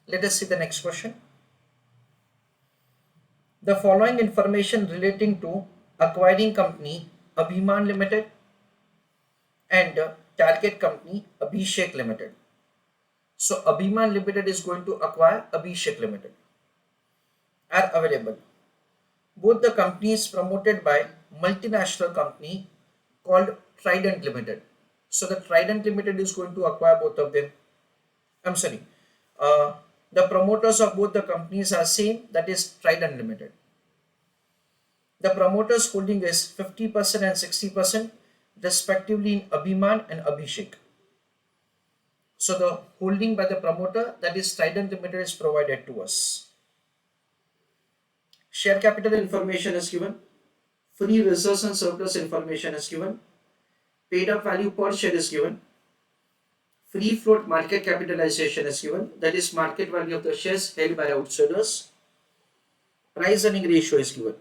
Let us see the next question. The following information relating to acquiring company Abhiman Ltd and target company Abhishek Ltd. So Abhiman Ltd is going to acquire Abhishek Ltd. Are available. Both the companies promoted by multinational company called Trident Ltd. So the Trident Ltd is going to acquire both of them. I'm sorry. Uh, the promoters of both the companies are same, that is Trident Ltd. The promoters holding is 50% and 60% respectively in Abhiman and Abhishek. So the holding by the promoter, that is Trident Ltd, is provided to us. Share capital information is given. Free reserves and surplus information is given. Paid up value per share is given. Free float market capitalization is given, that is market value of the shares held by outsiders. Price earning ratio is given.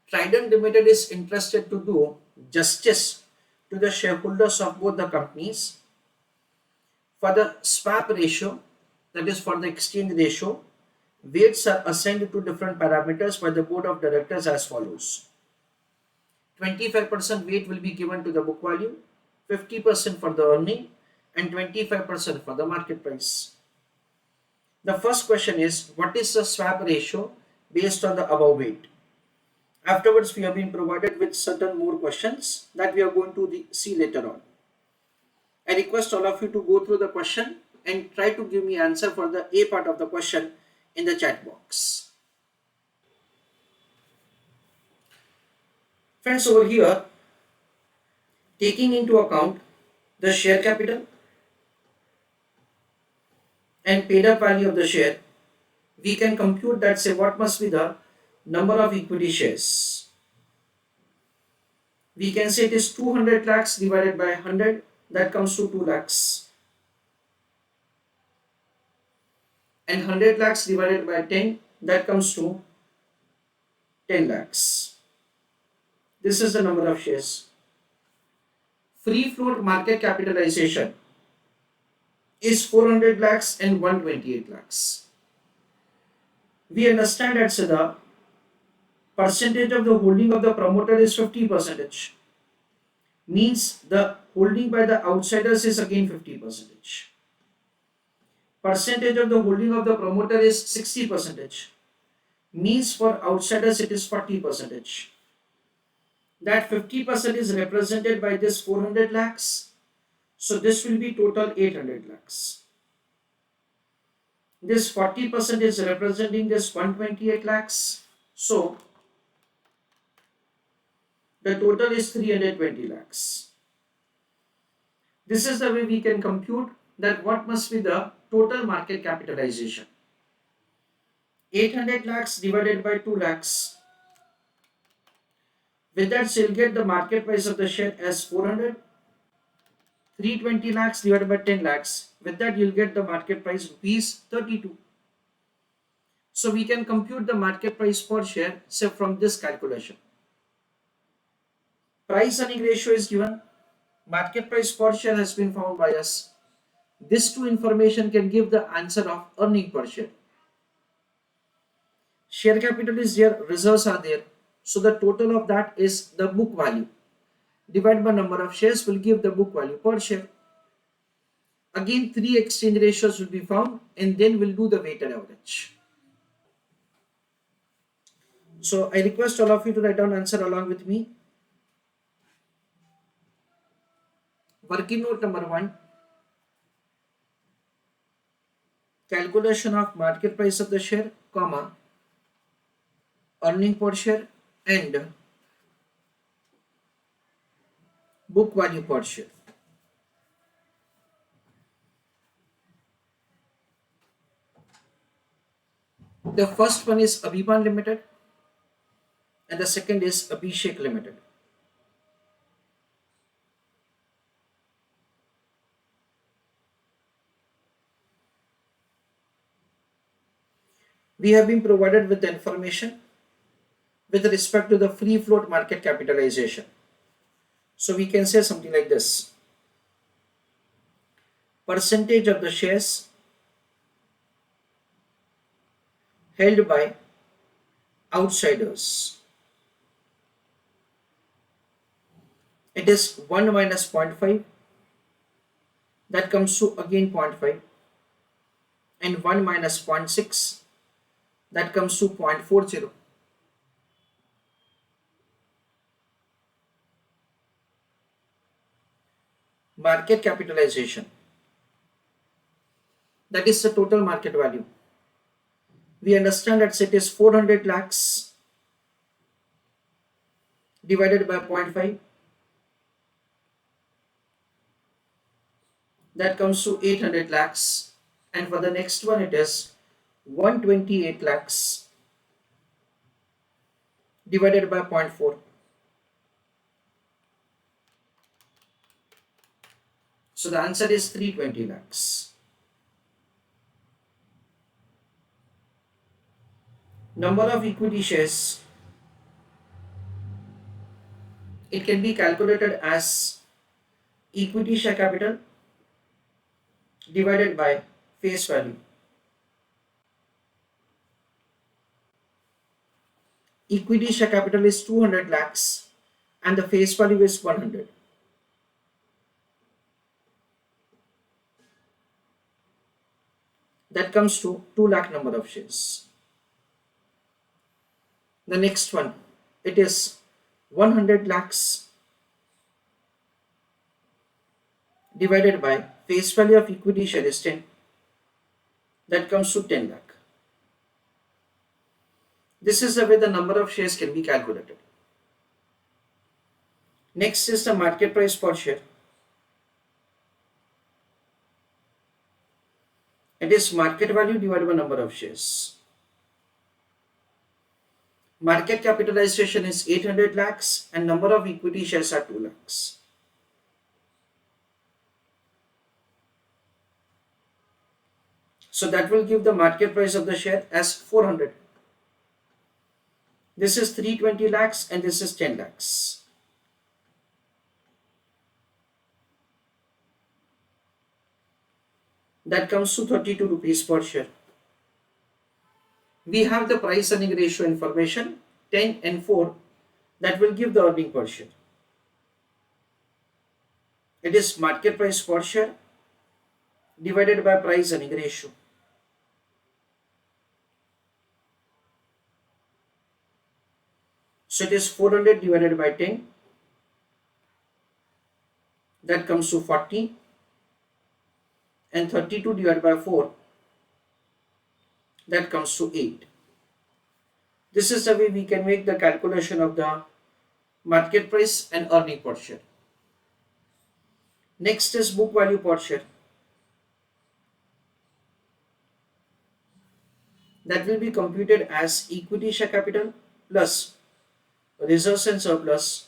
Trident Ltd is interested to do justice to the shareholders of both the companies. For the swap ratio, that is for the exchange ratio, weights are assigned to different parameters by the board of directors as follows. 25% weight will be given to the book value, 50% for the earning, and 25% for the market price. The first question is, what is the swap ratio based on the above weight? Afterwards, we have been provided with certain more questions that we are going to see later on. I request all of you to go through the question and try to give me answer for the A part of the question in the chat box. Friends, over here, taking into account the share capital and paid up value of the share, we can compute that, say, what must be the number of equity shares. We can say it is 200 lakhs divided by 100, that comes to 2 lakhs. And 100 lakhs divided by 10, that comes to 10 lakhs. This is the number of shares. Free float market capitalization is 400 lakhs and 128 lakhs. We understand that the percentage of the holding of the promoter is 50%. Means the holding by the outsiders is again 50%. Percentage of the holding of the promoter is 60%. Means for outsiders it is 40%. That 50% is represented by this 400 lakhs. So this will be total 800 lakhs. This 40% is representing this 128 lakhs. So the total is 320 lakhs. This is the way we can compute that what must be the total market capitalization. 800 lakhs divided by 2 lakhs. With that, you'll get the market price of the share as 400. 320 lakhs divided by 10 lakhs. With that, you'll get the market price rupees 32. So we can compute the market price per share, say, from this calculation. Price earning ratio is given. Market price per share has been found by us. These two information can give the answer of earning per share. Share capital is there, reserves are there. So the total of that is the book value. Divided by number of shares will give the book value per share. Again, 3 exchange ratios will be found and then we'll do the weighted average. So I request all of you to write down answer along with me. Working note number 1. Calculation of market price of the share, comma, earning per share and book value per share. The first one is Abhiman Ltd and the second is Abhishek Ltd. We have been provided with the information with respect to the free float market capitalization. So we can say something like this. Percentage of the shares held by outsiders. It is 1 minus zero point 0.5, that comes to again 0.5, and 1 minus zero point 0.6, that comes to 0.40. Market capitalization, that is the total market value. We understand that it is 400 lakhs divided by 0.5, that comes to 800 lakhs, and for the next one it is 128 lakhs divided by 0.4. So the answer is 320 lakhs. Number of equity shares, it can be calculated as equity share capital divided by face value. Equity share capital is 200 lakhs and the face value is 100. That comes to 2 lakh number of shares. The next one, it is 100 lakhs divided by face value of equity share is 10. That comes to 10 lakh. This is the way the number of shares can be calculated. Next is the market price per share. It is market value divided by number of shares. Market capitalization is 800 lakhs and number of equity shares are 2 lakhs. So that will give the market price of the share as 400. This is 320 lakhs and this is 10 lakhs. That comes to 32 rupees per share. We have the price earning ratio information 10 and 4, that will give the earning per share. It is market price per share divided by price earning ratio. So it is 400 divided by 10, that comes to 40, and 32 divided by 4, that comes to 8. This is the way we can make the calculation of the market price and earning per share. Next is book value per share. That will be computed as equity share capital plus reserves and surplus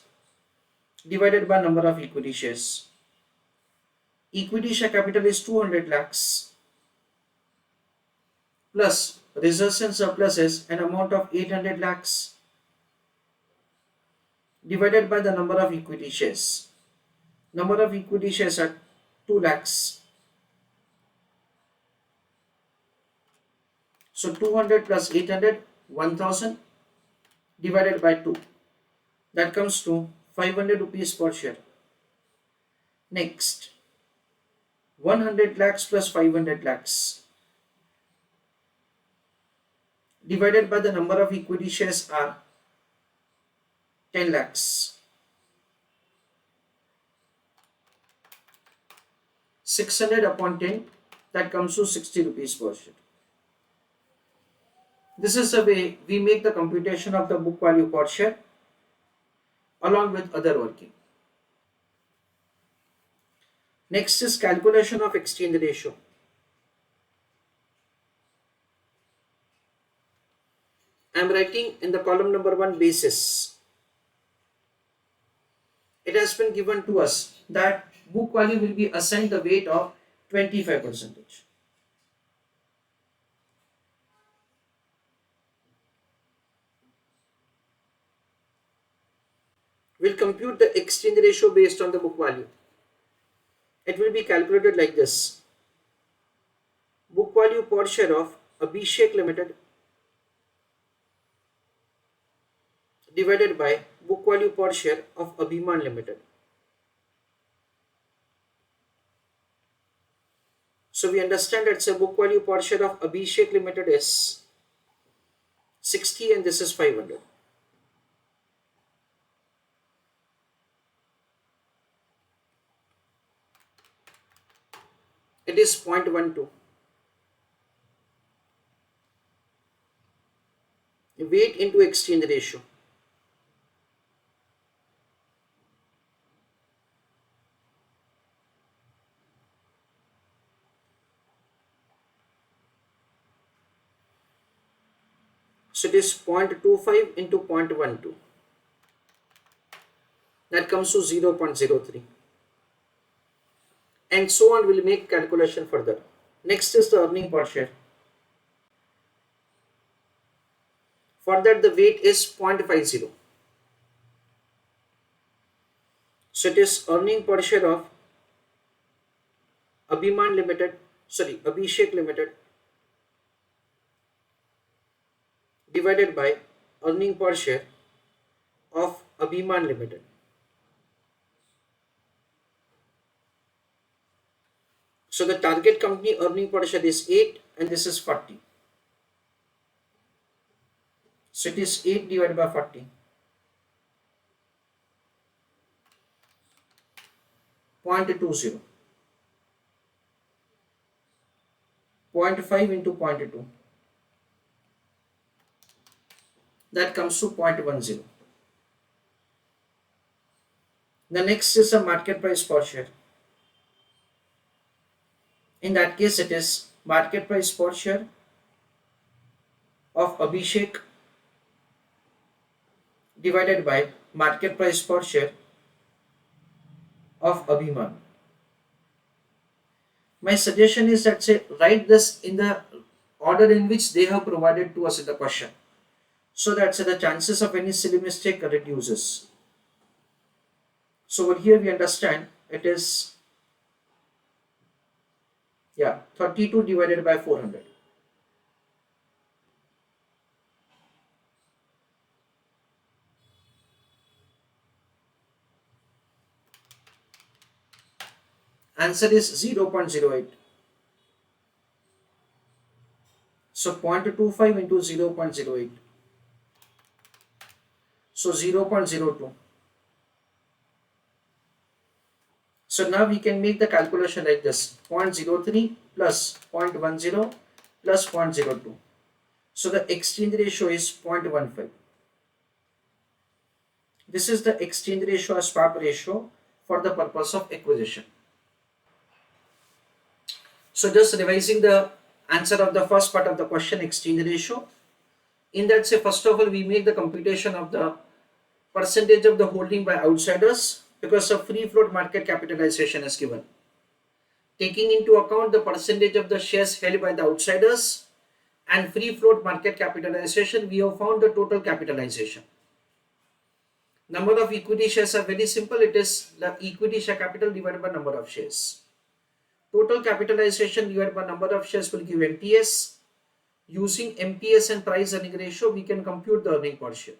divided by number of equity shares. Equity share capital is 200 lakhs plus reserves and surplus is an amount of 800 lakhs divided by the number of equity shares. Number of equity shares are 2 lakhs. So 200 plus 800, 1000 divided by 2. That comes to 500 rupees per share. Next, 100 lakhs plus 500 lakhs divided by the number of equity shares are 10 lakhs. 600 upon 10, that comes to 60 rupees per share. This is the way we make the computation of the book value per share along with other working. Next is calculation of exchange ratio. I am writing in the column number 1 basis. It has been given to us that book value will be assigned the weight of 25%. We'll compute the exchange ratio based on the book value. It will be calculated like this. Book value per share of Abhishek Ltd divided by book value per share of Abhiman Limited. So we understand that the book value per share of Abhishek Limited is 60 and this is 500. It is 0.12. Weight into exchange ratio. So it is 0.25 into 0.12. That comes to 0.03. And so on, we'll make calculation further. Next is the earning per share. For that the weight is 0.50. So it is earning per share of Abhishek Limited divided by earning per share of Abhiman Limited. So the target company earning per share is 8 and this is 40. So it is 8 divided by 40. 0.20. 0.5 into 0.2. That comes to 0.10. The next is a market price per share. In that case, it is market price per share of Abhishek divided by market price per share of Abhiman. My suggestion is that say write this in the order in which they have provided to us in the question, so that say the chances of any silly mistake reduces. So over here we understand it is 32 divided by 400. Answer is 0.08. So 0.25 into 0.08. So 0.02. So now we can make the calculation like this: 0.03 plus 0.10 plus 0.02. So the exchange ratio is 0.15. This is the exchange ratio or swap ratio for the purpose of acquisition. So just revising the answer of the first part of the question, exchange ratio. In that, say first of all we make the computation of the percentage of the holding by outsiders, because of free float market capitalization is given. Taking into account the percentage of the shares held by the outsiders and free float market capitalization, we have found the total capitalization. Number of equity shares are very simple. It is the equity share capital divided by number of shares. Total capitalization divided by number of shares will give MPS. Using MPS and price earning ratio, we can compute the earning per share.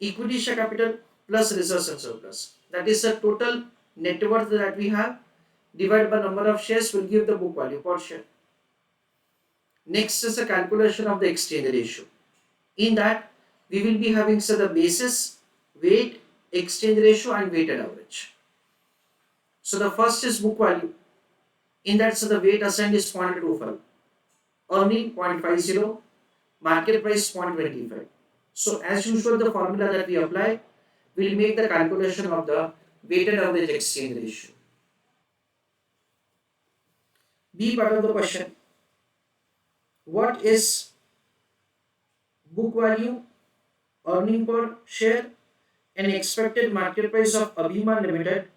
Equity share capital plus reserves and surplus, that is the total net worth that we have, divided by number of shares will give the book value per share. Next is the calculation of the exchange ratio. In that we will be having the basis, weight, exchange ratio and weighted average. So the first is book value. In that the weight assigned is 0.25, earning 0.50, market price 0.25. So as usual, the formula that we apply will make the calculation of the weighted average exchange ratio. B part of the question: what is book value, earning per share and expected market price of Abhiman Limited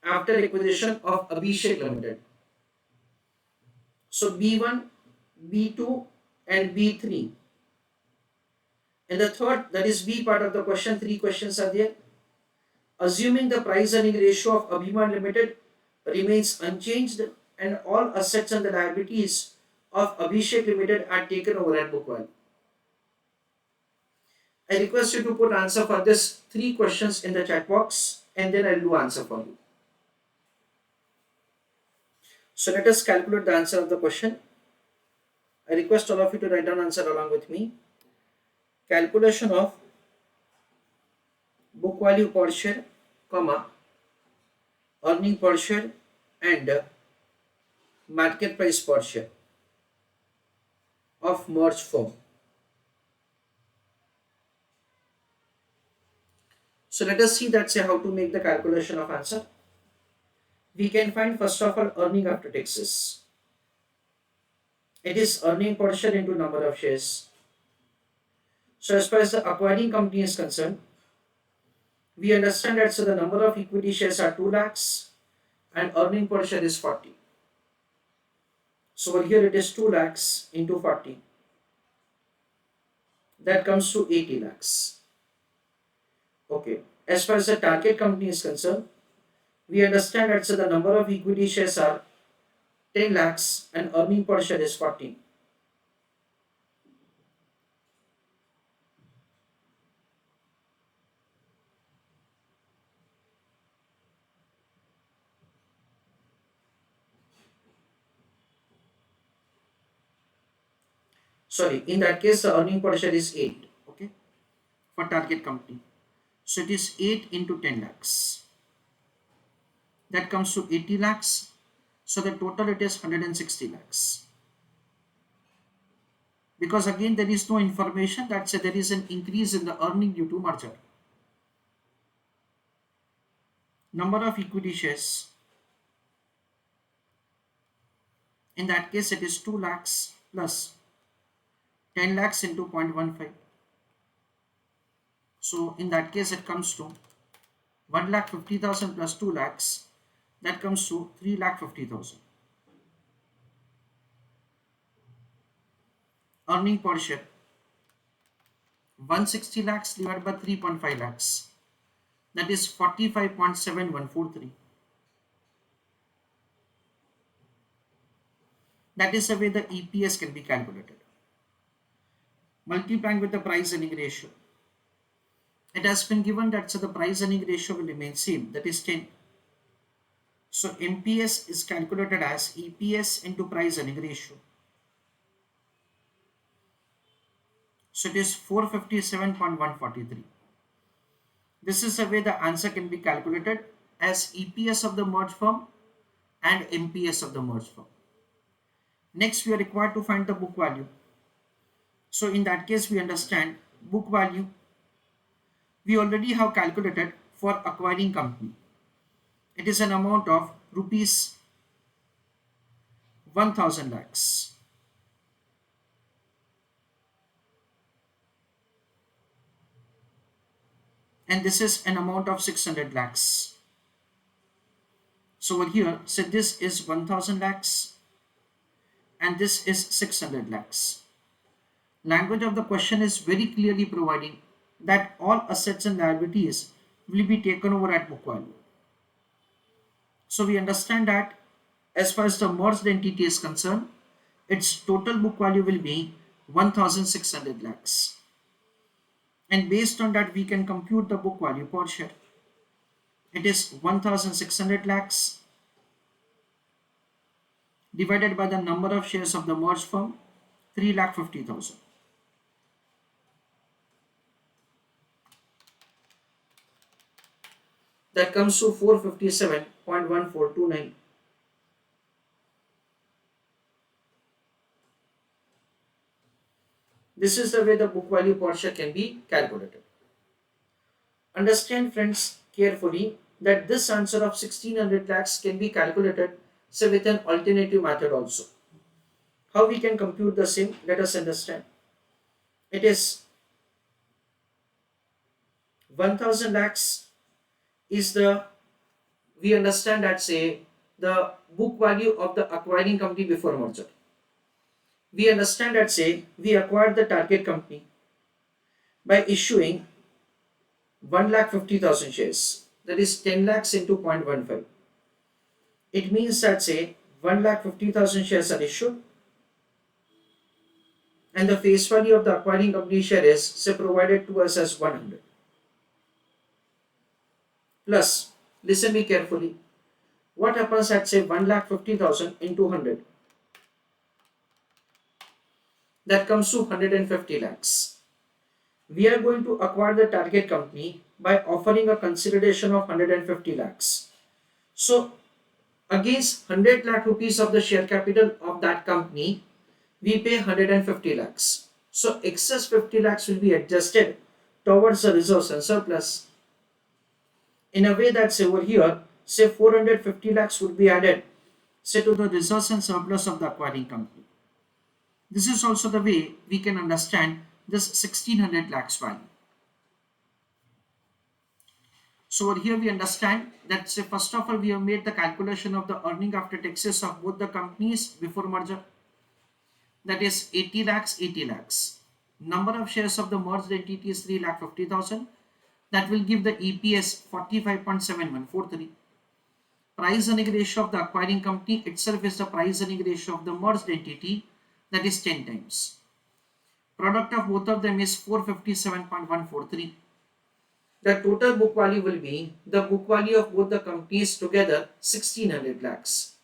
after acquisition of Abhishek Limited? So B1, B2 and B3. And the third, that is B part of the question, 3 questions are there. Assuming the price earning ratio of Abhiman Limited remains unchanged and all assets and the liabilities of Abhishek Limited are taken over at book value. I request you to put answer for this 3 questions in the chat box and then I'll do answer for you. So let us calculate the answer of the question. I request all of you to write down answer along with me. Calculation of book value per share, comma, earning per share and market price per share of merged firm. So let us see that say how to make the calculation of answer. We can find first of all earning after taxes. It is earning per share into number of shares. So as far as the acquiring company is concerned, we understand that so the number of equity shares are 2 lakhs and earning per share is 40. So over here it is 2 lakhs into 40. That comes to 80 lakhs. Okay. As far as the target company is concerned, we understand that so the number of equity shares are 10 lakhs and earning per share is 40. Sorry, in that case the earning per share is 8. Okay, for target company. So it is 8 into 10 lakhs. That comes to 80 lakhs. So the total it is 160 lakhs. Because again there is no information that say there is an increase in the earning due to merger. Number of equity shares. In that case it is 2 lakhs plus 10 lakhs into 0.15. So in that case it comes to 1,50,000 plus 2 lakhs. That comes to 3,50,000. Earning per share 160 lakhs divided by 3.5 lakhs. That is 45.7143. That is the way the EPS can be calculated. Multiplying with the price earning ratio. It has been given that so the price earning ratio will remain same, that is 10. So MPS is calculated as EPS into price earning ratio. So it is 457.143. This is the way the answer can be calculated as EPS of the merged firm and MPS of the merged firm. Next we are required to find the book value. So in that case we understand book value we already have calculated for acquiring company. It is an amount of rupees 1000 lakhs. And this is an amount of 600 lakhs. So over here, so this is 1000 lakhs and this is 600 lakhs. Language of the question is very clearly providing that all assets and liabilities will be taken over at book value. So we understand that as far as the merged entity is concerned, its total book value will be 1600 lakhs. And based on that we can compute the book value per share. It is 1600 lakhs divided by the number of shares of the merged firm, 3,50,000. That comes to 457.1429. This is the way the book value per share can be calculated. Understand friends carefully that this answer of 1600 lakhs can be calculated say with an alternative method also. How we can compute the same? Let us understand. It is 1000 lakhs is the, we understand that say the book value of the acquiring company before merger. We understand that say we acquired the target company by issuing 1,50,000 shares, that is 10 lakhs into 0.15. It means that say 1,50,000 shares are issued and the face value of the acquiring company share is say provided to us as 100 plus, listen me carefully, what happens at say 1,50,000 into 100, that comes to 150 lakhs. We are going to acquire the target company by offering a consideration of 150 lakhs. So against 100 lakh rupees of the share capital of that company, we pay 150 lakhs. So excess 50 lakhs will be adjusted towards the reserves and surplus in a way that say over here, say 450 lakhs would be added say to the reserves and surplus of the acquiring company. This is also the way we can understand this 1600 lakhs value. So over here we understand that say first of all we have made the calculation of the earning after taxes of both the companies before merger, that is 80 lakhs 80 lakhs. Number of shares of the merged entity is 3,50,000. That will give the EPS 45.7143. Price earning ratio of the acquiring company itself is the price earning ratio of the merged entity, that is 10 times. Product of both of them is 457.143. The total book value will be the book value of both the companies together 1600 lakhs.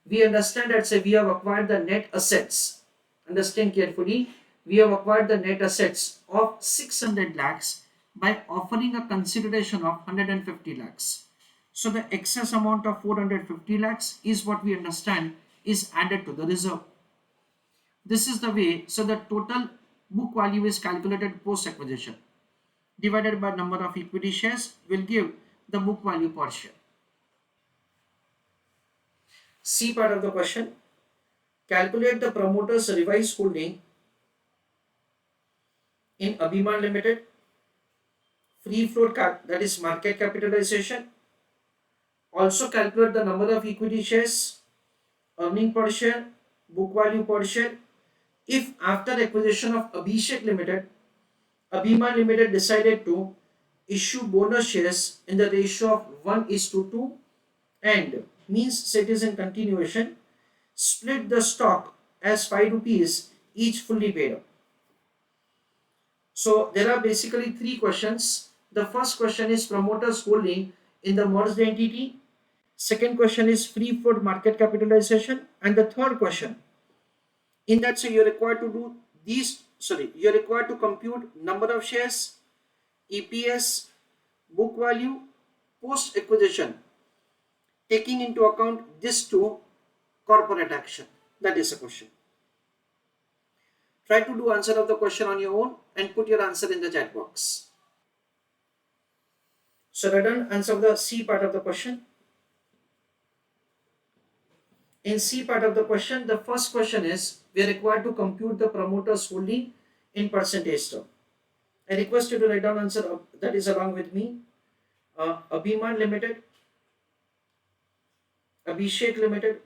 We understand that say we have acquired the net assets. Understand carefully, we have acquired the net assets of 600 lakhs by offering a consideration of 150 lakhs. So the excess amount of 450 lakhs is what we understand is added to the reserve. This is the way, so the total book value is calculated post acquisition divided by number of equity shares will give the book value per share. C part of the question, calculate the promoter's revised holding in Abhiman Limited, free float that is market capitalization. Also calculate the number of equity shares, earning per share, book value per share if after acquisition of Abhishek Limited, Abhiman Limited decided to issue bonus shares in the ratio of 1:2 and means citizen continuation, split the stock as 5 rupees each fully paid up. So there are basically three questions. The first question is promoters holding in the merged entity. Second question is free float market capitalization. And the third question, in that so you're required to do these, you're required to compute number of shares, EPS, book value, post acquisition, taking into account this two corporate action. That is a question. Try to do answer of the question on your own and put your answer in the chat box. So write down answer of the C part of the question. In C part of the question, the first question is we are required to compute the promoter's holding in percentage term. I request you to write down answer that is along with me. Abhiman Limited, Abhishek Limited,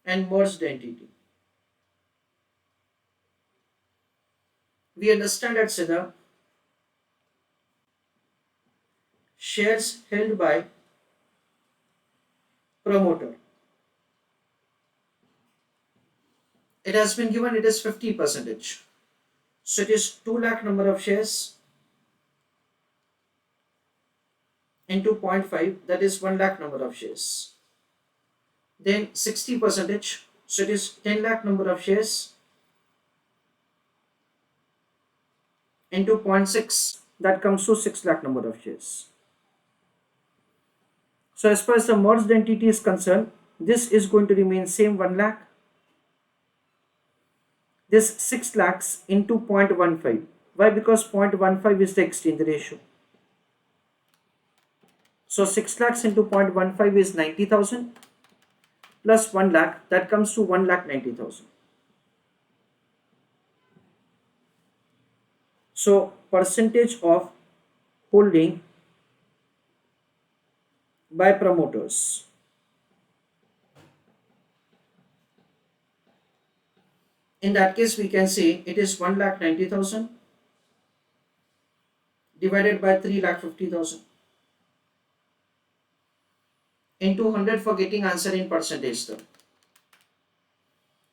and merged entity. We understand that the shares held by promoter. It has been given it is 50%. So it is 2 lakh number of shares into 0.5, that is 1 lakh number of shares. Then 60%, so it is 10 lakh number of shares into 0.6, that comes to 6 lakh number of shares. So as far as the merged entity is concerned, this is going to remain same 1 lakh. This 6 lakhs into 0.15. Why? Because 0.15 is the exchange ratio. So 6 lakhs into 0.15 is 90,000 plus 1 lakh, that comes to 1,90,000. So percentage of holding by promoters. In that case, we can say it is 1,90,000 divided by 3,50,000 into 100 for getting answer in percentage term.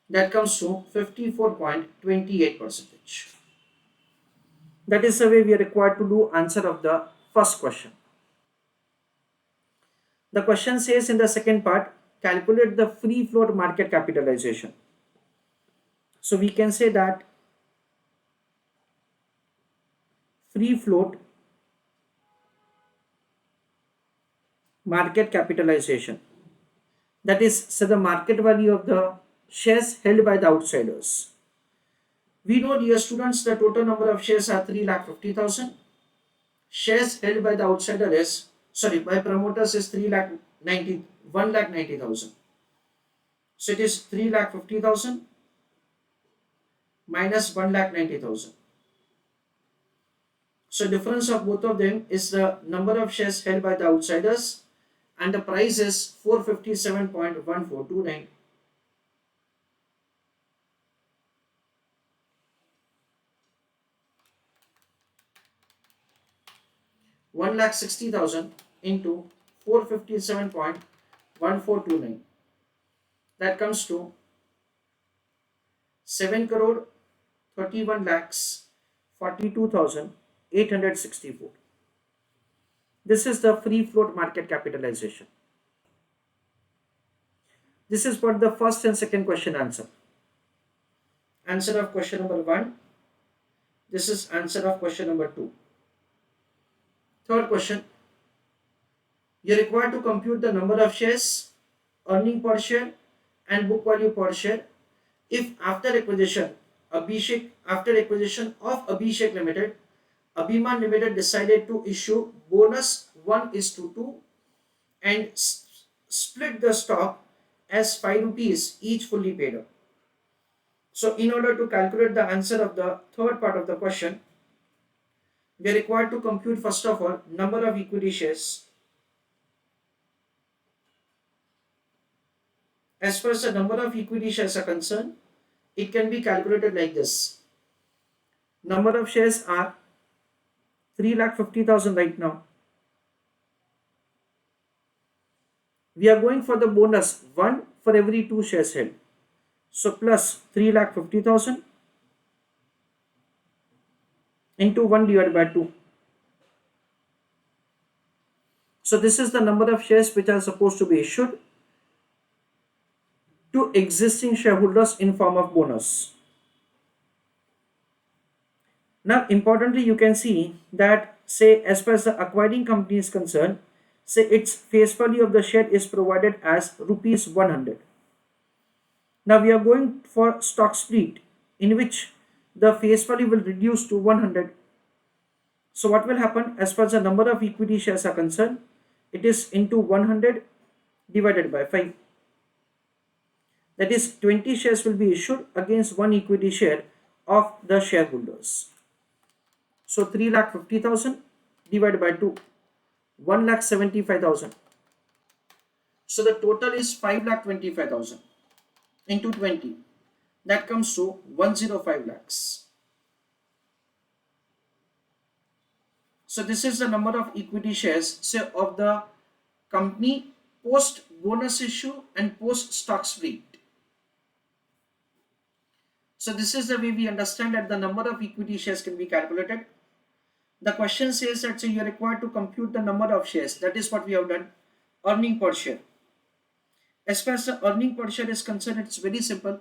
That comes to 54.28 percentage. That is the way we are required to do answer of the first question. The question says in the second part, calculate the free float market capitalization. So we can say that free float market capitalization, that is, so the market value of the shares held by the outsiders. We know, dear students, the total number of shares are 3,50,000. Shares held by the outsider is, sorry, by promoters is 1,90,000. So it is 3,50,000 minus 1,90,000. So difference of both of them is the number of shares held by the outsiders, and the price is 457.1429. 1,60,000 into 457.1429. That comes to 7 crore 31 lakhs 42,864. This is the free float market capitalization. This is for the first and second question answer. Answer of question number 1. This is answer of question number 2. Third question. You are required to compute the number of shares, earning per share, and book value per share if after acquisition of Abhishek Ltd, Abhiman Ltd decided to issue bonus 1:2 and split the stock as 5 rupees each fully paid up. So in order to calculate the answer of the third part of the question, we are required to compute first of all number of equity shares. As far as the number of equity shares are concerned, it can be calculated like this. Number of shares are 3,50,000 right now. We are going for the bonus 1 for every 2 shares held. So plus 3,50,000 into 1 divided by 2. So this is the number of shares which are supposed to be issued to existing shareholders in form of bonus. Now importantly, you can see that, say, as far as the acquiring company is concerned, say its face value of the share is provided as rupees 100. Now we are going for stock split in which the face value will reduce to 100. So what will happen as far as the number of equity shares are concerned, it is into 100 divided by 5. That is 20 shares will be issued against 1 equity share of the shareholders. So 3,50,000 divided by 2, 1,75,000. So the total is 5,25,000 into 20. That comes to 105 lakhs. So this is the number of equity shares, say, of the company post bonus issue and post stock split. So this is the way we understand that the number of equity shares can be calculated. The question says that, so you are required to compute the number of shares. That is what we have done. Earning per share. As far as the earning per share is concerned, it's very simple.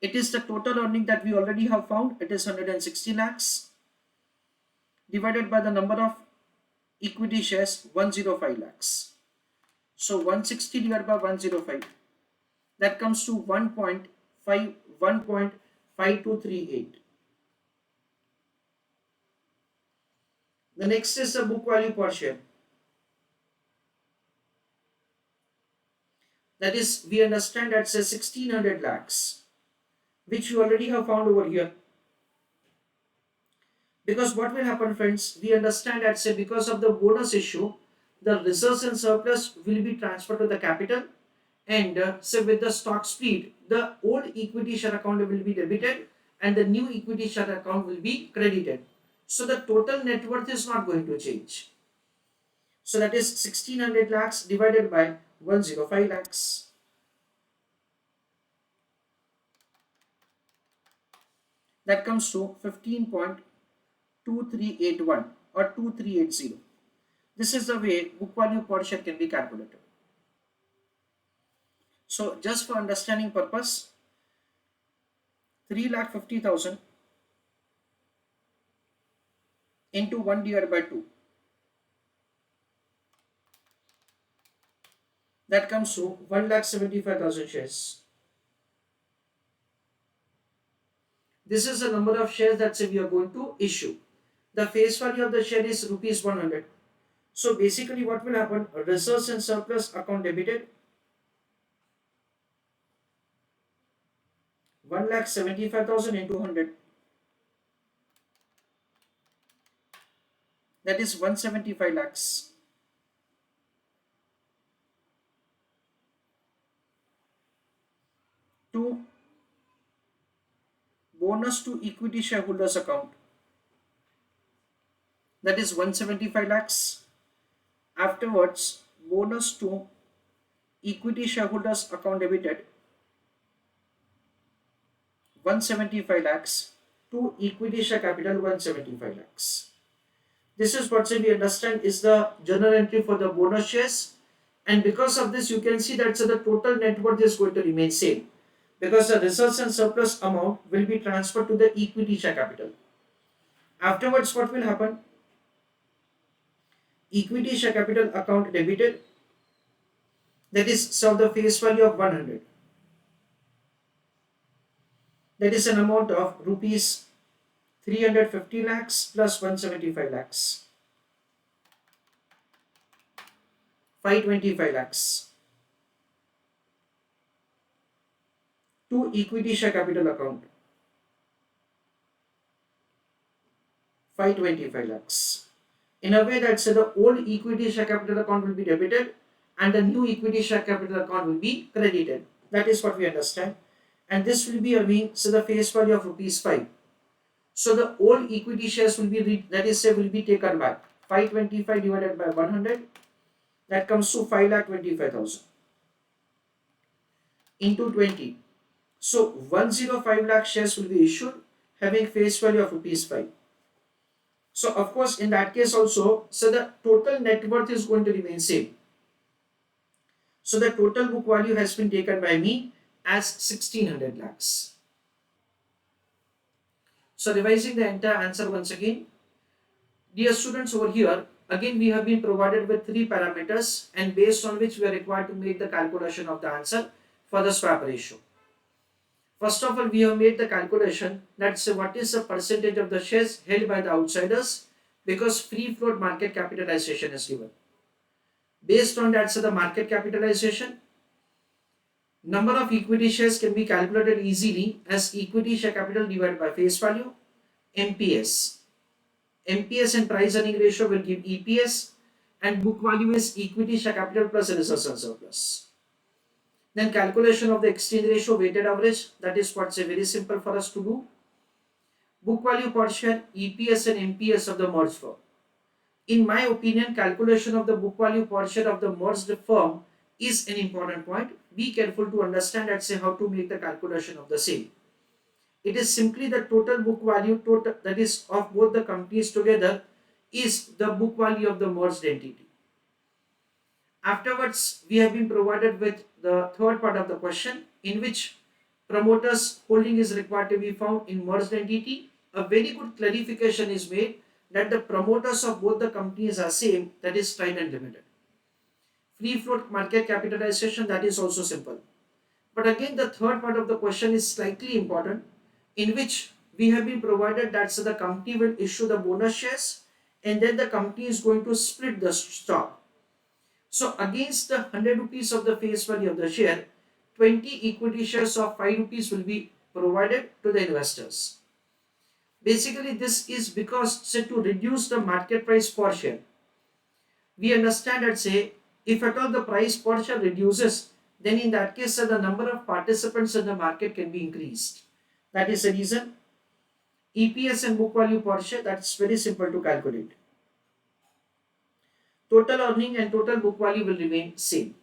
It is the total earning that we already have found. It is 160 lakhs divided by the number of equity shares, 105 lakhs. So 160 divided by 105. That comes to 1.5238. The next is the book value per share. That is, we understand that says 1600 lakhs, which you already have found over here. Because what will happen, friends, we understand that, say, because of the bonus issue, the reserves and surplus will be transferred to the capital, and say with the stock split, the old equity share account will be debited and the new equity share account will be credited. So the total net worth is not going to change. So that is 1600 lakhs divided by 105 lakhs. That comes to 15.2381 or 2380. This is the way book value per share can be calculated. So just for understanding purpose, 3,50,000 into 1 divided by 2, that comes to 1,75,000 shares. This is the number of shares that say we are going to issue. The face value of the share is rupees 100. So basically what will happen, reserves and surplus account debited, 1,75,000 into 100, that is 175 lakhs. To bonus to equity shareholders account, that is 175 lakhs. Afterwards, bonus to equity shareholders account debited, 175 lakhs. To equity share capital, 175 lakhs. This is what we understand is the journal entry for the bonus shares, and because of this you can see that the total net worth is going to remain same, because the reserves and surplus amount will be transferred to the equity share capital. Afterwards what will happen, equity share capital account debited, that is serve the face value of 100, that is an amount of rupees 350 lakhs plus 175 lakhs, 525 lakhs. To equity share capital account, 525 lakhs. In a way that the old equity share capital account will be debited and the new equity share capital account will be credited. That is what we understand. And this will be having the face value of rupees 5. So the old equity shares will be will be taken back. 525 divided by 100, that comes to 5,25,000 into 20. So 105 lakh shares will be issued having face value of rupees 5. So of course in that case also, the total net worth is going to remain same. So the total book value has been taken by me as 1600 lakhs. So revising the entire answer once again. Dear students, over here again we have been provided with 3 parameters, and based on which we are required to make the calculation of the answer for the swap ratio. First of all, we have made the calculation that what is the percentage of the shares held by the outsiders, because free float market capitalization is given. Based on that, the market capitalization, number of equity shares can be calculated easily as equity share capital divided by face value, MPS. MPS and price earning ratio will give EPS, and book value is equity share capital plus reserves and surplus. Then calculation of the exchange ratio weighted average, that is what's very simple for us to do. Book value per share, EPS and MPS of the merged firm. In my opinion, calculation of the book value per share of the merged firm is an important point. Be careful to understand how to make the calculation of the same. It is simply the total book value total, that is of both the companies together, is the book value of the merged entity. Afterwards, we have been provided with the third part of the question, in which promoters holding is required to be found in merged entity. A very good clarification is made that the promoters of both the companies are same, that is Trident Ltd. Free float market capitalization, that is also simple. But again, the third part of the question is slightly important, in which we have been provided that the company will issue the bonus shares and then the company is going to split the stock. So against the 100 rupees of the face value of the share, 20 equity shares of 5 rupees will be provided to the investors. Basically, this is because to reduce the market price per share. We understand that if at all the price per share reduces, then in that case the number of participants in the market can be increased. That is the reason. EPS and book value per share, that's very simple to calculate. Total earning and total book value will remain same.